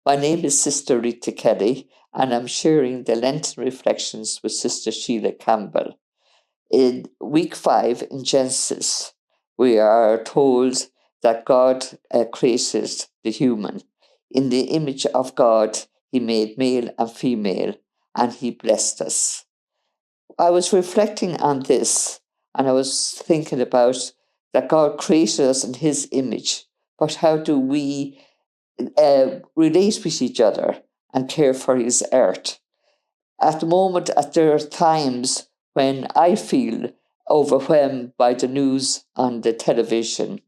My name is Sister Rita Kelly, and I'm sharing the Lenten reflections with Sister Sheila Campbell. In week 5 in Genesis, we are told that God created the human. In the image of God, He made male and female, and He blessed us. I was reflecting on this, and I was thinking about that God created us in His image, but how do we relate with each other and care for His earth? At the moment, there are times when I feel overwhelmed by the news on the television,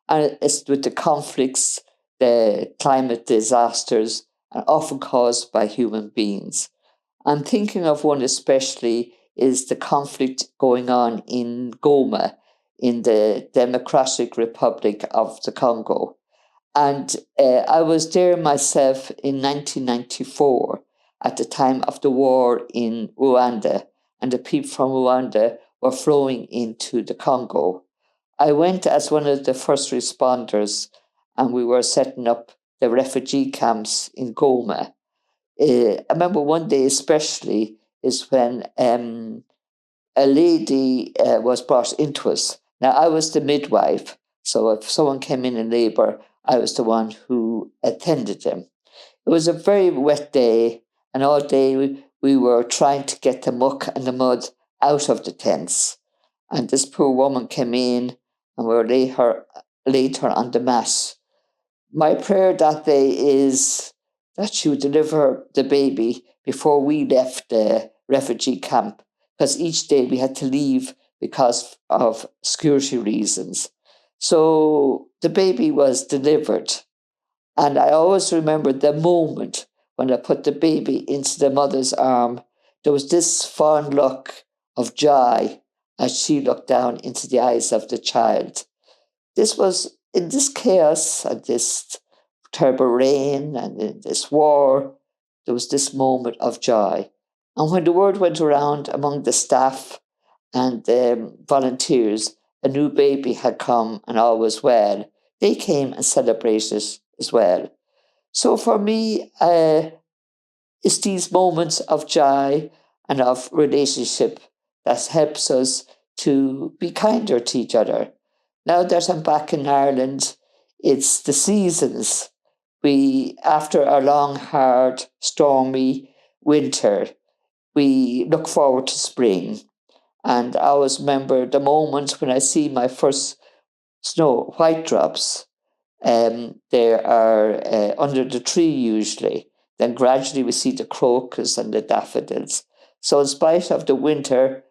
and it's with the conflicts, the climate disasters, and often caused by human beings. I'm thinking of one especially is the conflict going on in Goma, in the Democratic Republic of the Congo. And I was there myself in 1994 at the time of the war in Rwanda, and the people from Rwanda were flowing into the Congo. I went as one of the first responders, and we were setting up the refugee camps in Goma. I remember one day especially is when a lady was brought into us. Now, I was the midwife, so if someone came in labour, I was the one who attended them. It was a very wet day, and all day we were trying to get the muck and the mud out of the tents. And this poor woman came in, and we laid her on the mat. My prayer that day is that she would deliver the baby before we left the refugee camp, because each day we had to leave because of security reasons. So the baby was delivered, and I always remember the moment when I put the baby into the mother's arm. There was this fond look of joy as she looked down into the eyes of the child. This was in this chaos and this terrible rain and in this war, there was this moment of joy. And when the word went around among the staff and the volunteers, a new baby had come and all was well, they came and celebrated as well. So for me, it's these moments of joy and of relationship that helps us to be kinder to each other. Now that I'm back in Ireland, it's the seasons. After a long, hard, stormy winter, we look forward to spring. And I always remember the moment when I see my first snow, white drops. They are under the tree usually. Then gradually we see the crocus and the daffodils. So in spite of the winter,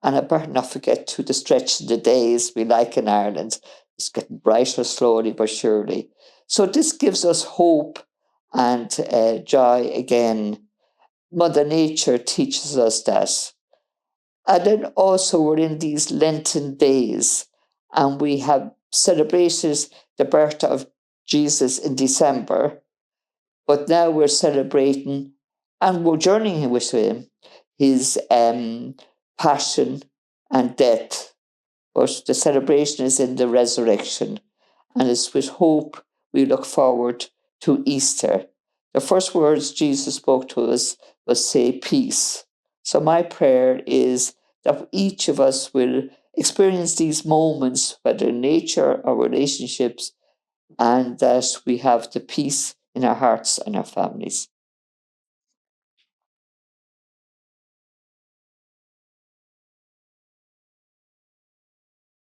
and I better not forget to the stretch of the days we like in Ireland, it's getting brighter slowly but surely. So this gives us hope and joy again. Mother Nature teaches us that. And then also we're in these Lenten days, and we have celebrated the birth of Jesus in December, but now we're celebrating and we're journeying with him, his passion and death. But the celebration is in the resurrection, and it's with hope we look forward to Easter. The first words Jesus spoke to us was say peace. So my prayer is that each of us will experience these moments, whether in nature or relationships, and that we have the peace in our hearts and our families.